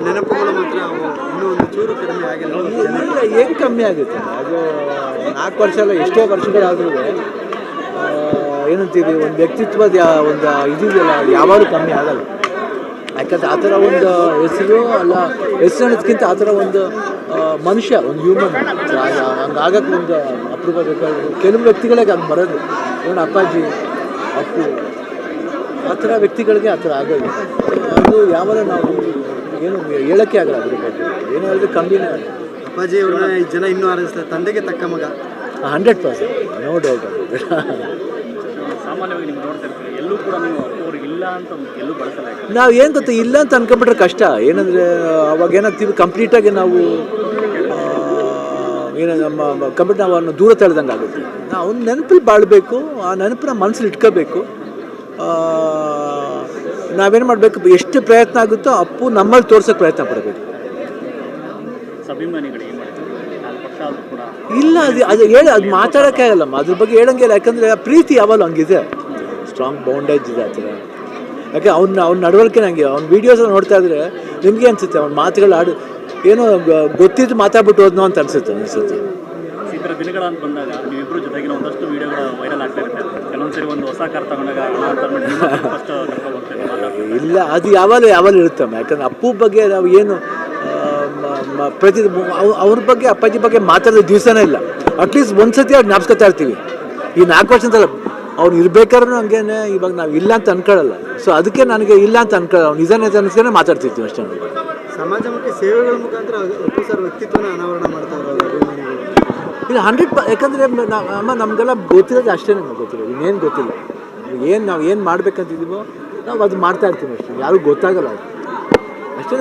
ನೆನಪುಗಳು ಮಾತ್ರ ಇನ್ನೂ ಒಂದು ಚೂರು ಕಡಿಮೆ ಆಗಿಲ್ಲ. ಹೆಂಗೆ ಕಮ್ಮಿ ಆಗುತ್ತೆ? ಅದು 4 ವರ್ಷ ಅಲ್ಲ, ಎಷ್ಟೋ ವರ್ಷಗಳಾದ್ರೂ ಏನಂತೀವಿ, ಒಂದು ವ್ಯಕ್ತಿತ್ವದ ಒಂದು ಇದೆಯಲ್ಲ, ಅದು ಯಾವಾಗಲೂ ಕಮ್ಮಿ ಆಗಲ್ಲ. ಯಾಕಂದರೆ ಆ ಥರ ಒಂದು ಹೆಸರು ಅಲ್ಲ, ಹೆಸರು ಅನ್ನೋದಕ್ಕಿಂತ ಆ ಥರ ಒಂದು ಮನುಷ್ಯ, ಒಂದು ಹ್ಯೂಮನ್ ಹಂಗಾಗಕ್ಕೆ ಒಂದು ಅಪರೂಪ ಬೇಕಾದ್ರೆ ಕೆಲವು ವ್ಯಕ್ತಿಗಳಿಗೆ ಅದು ಬರೋದು. ನೋಡಿ ಅಪ್ಪಾಜಿ, ಅಪ್ಪು, ಆ ಥರ ವ್ಯಕ್ತಿಗಳಿಗೆ ಆ ಥರ ಆಗೋದು. ಅದು ಯಾವಾಗ ನಾವು ಏನು ಹೇಳೋಕ್ಕೆ ಆಗಲ್ಲ ಅದ್ರ ಬಗ್ಗೆ, ಏನೋ ಹೇಳಿದ್ರೆ ಕಮ್ಮಿನೇ ಆಗಲ್ಲ. ಅಪ್ಪಾಜಿ ಅವ್ರನ್ನ ಈ ಜನ ಇನ್ನೂ ಆರಿಸ್ತಾರೆ, ತಂದೆಗೆ ತಕ್ಕ ಮಗ. 100% ನೋ ಡೌಟ್. ಸಾಮಾನ್ಯವಾಗಿ ನೀವು ನೋಡ್ತಾ ಇರ್ತೀವಿ, ಎಲ್ಲೂ ಕೂಡ ನೀವು ಅವ್ರಿಗೆ ಇಲ್ಲ ಅಂತ ಎಲ್ಲೂ ಬಳಸಲ್ಲ. ನಾವು ಏನು ಗೊತ್ತಾ, ಇಲ್ಲ ಅಂತ ಅನ್ಕೊಂಡ್ಬಿಟ್ರೆ ಕಷ್ಟ. ಏನಂದರೆ ಅವಾಗ ಏನಾಗ್ತೀವಿ, ಕಂಪ್ಲೀಟಾಗಿ ನಾವು ಏನು ನಮ್ಮ ಕಂಪ್ಲೀಟ್ ನಾವು ಅವನ್ನ ದೂರ ತಳ್ದಂಗೆ ಆಗುತ್ತೆ. ನಾವು ಅವ್ನ ನೆನಪಲ್ಲಿ ಬಾಳಬೇಕು, ಆ ನೆನಪನ್ನ ಮನಸ್ಸಲ್ಲಿ ಇಟ್ಕೋಬೇಕು. ನಾವೇನು ಮಾಡಬೇಕು, ಎಷ್ಟು ಪ್ರಯತ್ನ ಆಗುತ್ತೋ ಅಪ್ಪು ನಮ್ಮಲ್ಲಿ ತೋರ್ಸೋಕ್ಕೆ ಪ್ರಯತ್ನ ಪಡಬೇಕು. ಇಲ್ಲ, ಅದು ಹೇಳಿ ಅದು ಮಾತಾಡೋಕ್ಕೆ ಆಗಲ್ಲಮ್ಮ, ಅದ್ರ ಬಗ್ಗೆ ಹೇಳಂಗೆ ಇಲ್ಲ. ಯಾಕಂದರೆ ಪ್ರೀತಿ ಯಾವಾಗಲೂ ಹಂಗಿದೆ, ಸ್ಟ್ರಾಂಗ್ ಬೌಂಡೇಜ್ ಇದೆ ಆ ಥರ. ಯಾಕೆ ಅವ್ನ ನಡವಳಿಕೆ ನನಗೆ ಅವ್ನ ವೀಡಿಯೋಸ್ ನೋಡ್ತಾ ಇದ್ರೆ ನಿಮಗೆ ಅನಿಸುತ್ತೆ, ಅವ್ನ ಮಾತುಗಳು ಏನೋ ಗೊತ್ತಿದ್ದು ಮಾತಾಡ್ಬಿಟ್ಟು ಹೋದ್ನೋ ಅಂತ ಅನಿಸುತ್ತೆ. ಇತರ ದಿನಗಳ ಅಂತ ಬಂದಾಗ ನೀವಿಬ್ಬರು ಜೊತೆಗಿನ ಒಂದಷ್ಟು ವಿಡಿಯೋಗಳು ವೈರಲ್ ಆಗ್ತಾ ಇರುತ್ತೆ. ಕೆಲವೊಂದ್ಸರಿ ಒಂದು ಹೊಸ ಕಾರ್ ತಗೊಂಡಾಗ ಇಲ್ಲ, ಅದು ಯಾವಾಗಲೂ ಇರುತ್ತಮ್ಮ. ಯಾಕಂದ್ರೆ ಅಪ್ಪು ಬಗ್ಗೆ ನಾವು ಏನು ಪ್ರತಿ ಅವ್ರ ಬಗ್ಗೆ, ಅಪ್ಪಾಜಿ ಬಗ್ಗೆ ಮಾತಾಡೋ ದಿವಸನೇ ಇಲ್ಲ. ಅಟ್ಲೀಸ್ಟ್ ಒಂದ್ಸತಿ ಅವ್ರು ಜ್ಞಾಪಿಸ್ಕೊತಾ ಇರ್ತೀವಿ. ಈ 4 ವರ್ಷ ಅಂತಲ್ಲ, ಅವ್ನು ಇರ್ಬೇಕಾದ್ರೂ ಹಂಗೇನೆ. ಇವಾಗ ನಾವು ಇಲ್ಲ ಅಂತ ಅನ್ಕೊಳ್ಳಲ್ಲ. ಸೊ ಅದಕ್ಕೆ ನನಗೆ ಇಲ್ಲ ಅಂತ ಅನ್ಕೊಳ್ಳಲ್ಲ, ಅವ್ನು ನಿಜಾನೇ ಅನ್ಸ್ಕೊಂಡೆ ಮಾತಾಡ್ತಿರ್ತೀವಿ ಅಷ್ಟೇ. ಸಮಾಜಮುಖಿ ಸೇವೆಗಳ ಮುಖಾಂತರ ಅಪ್ಪು ಸರ್ ವ್ಯಕ್ತಿತ್ವನ ಅನಾವರಣ ಮಾಡ್ತಾವ್ರೆ ಅಭಿಮಾನಿಗಳು. ಇಲ್ಲ 100%. ಯಾಕಂದರೆ ಅಮ್ಮ ನಮಗೆಲ್ಲ ಗೊತ್ತಿರೋದು ಅಷ್ಟೇ, ನಮ್ಗೆ ಗೊತ್ತಿರೋದು ಇನ್ನೇನು ಗೊತ್ತಿಲ್ಲ. ನಾವು ಏನು ಮಾಡ್ಬೇಕಂತಿದ್ದೀವೋ ನಾವು ಅದು ಮಾಡ್ತಾ ಇರ್ತೀವಿ ಅಷ್ಟೇ, ಯಾರಿಗೂ ಗೊತ್ತಾಗಲ್ಲ ಅದು ಅಷ್ಟೇ.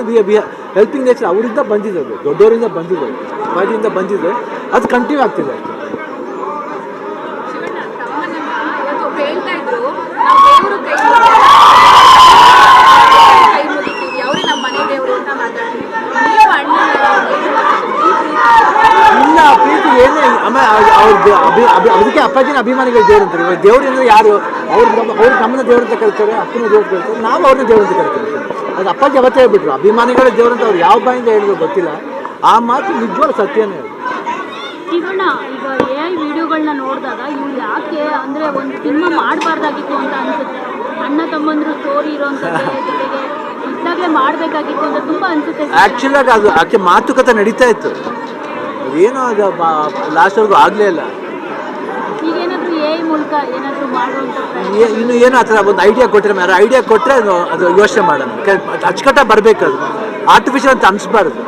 ಹೆಲ್ಪಿಂಗ್ ನೇಚರ್ ಅವರಿಂದ ಬಂದಿದ್ದು, ದೊಡ್ಡವರಿಂದ ಬಂದಿದ್ದು, ಬಾಡಿಯಿಂದ ಬಂದಿದ್ದು, ಅದು ಕಂಟಿನ್ಯೂ ಆಗ್ತಿದೆ ಅಷ್ಟೇ. ಇಲ್ಲ, ಪ್ರೀತಿ ಏನೇ ಆಮೇಲೆ ಅದಕ್ಕೆ ಅಪ್ಪಾಜಿನ ಅಭಿಮಾನಿಗಳು ದೇವ್ರು ಅಂತಾರೆ. ದೇವ್ರು ಅಂದರೆ ಯಾರು? ಅವ್ರು ನಮ್ಮನ್ನ ದೇವ್ರ ಅಂತ ಕರೀತಾರೆ, ಅಪ್ಪನ ದೇವ್ರು ಕರೀತಾರೆ, ನಾವು ಅವ್ರನ್ನ ದೇವ್ರ ಅಂತ ಕರಿತೀವಿ. ಅದು ಅಪ್ಪಾಜಿ ಅವತ್ತೇ ಹೇಳ್ಬಿಟ್ರು, ಅಭಿಮಾನಿಗಳ ದೇವ್ರು ಅಂತ. ಅವ್ರು ಯಾವ ಬಾಯಿಂದ ಹೇಳಿದ್ರು ಗೊತ್ತಿಲ್ಲ, ಆ ಮಾತು ನಿಜವಾದ ಸತ್ಯನೇ ಅದು. ಶಿವಣ್ಣ, ಈಗ AI ವಿಡಿಯೋಗಳನ್ನ ನೋಡಿದಾಗ ಇವ್ರು ಯಾಕೆ ಅಂದರೆ ಒಂದು ಸಿನಿಮಾ ಮಾಡಬಾರ್ದಾಗಿತ್ತು ಅಂತ ಅನಿಸುತ್ತೆ. ಅಣ್ಣ ತಮ್ಮಂದ್ರು ಸ್ಟೋರಿ ಇರೋಂಥದ್ದು ಜೊತೆಗೆ ಇದ್ದಾಗಲೇ ಮಾಡಬೇಕಾಗಿತ್ತು ಅಂತ ತುಂಬ ಅನಿಸುತ್ತೆ. ಆ್ಯಕ್ಚುಲಾಗಿ ಅದು ಆಕೆ ಮಾತುಕತೆ ನಡೀತಾ ಇತ್ತು, ಏನೋ ಅದು ಲಾಸ್ಟ್ವರೆಗೂ ಆಗಲೇ ಇಲ್ಲ. ಈಗೇನಾದರೂ AI ಮೂಲಕ ಏನಾದರೂ ಮಾಡುವಂಥ ಇನ್ನು ಏನೋ ಆ ಥರ ಒಂದು ಐಡಿಯಾ ಕೊಟ್ಟರೆ, ಐಡಿಯಾ ಕೊಟ್ಟರೆ ಅದು ಯೋಚನೆ ಮಾಡೋಣ. ಅಚ್ಚುಕಟ್ಟಾಗಿ ಬರಬೇಕು, ಅದು ಆರ್ಟಿಫಿಷಿಯಲ್ ಅಂತ ಅನಿಸ್ಬಾರ್ದು.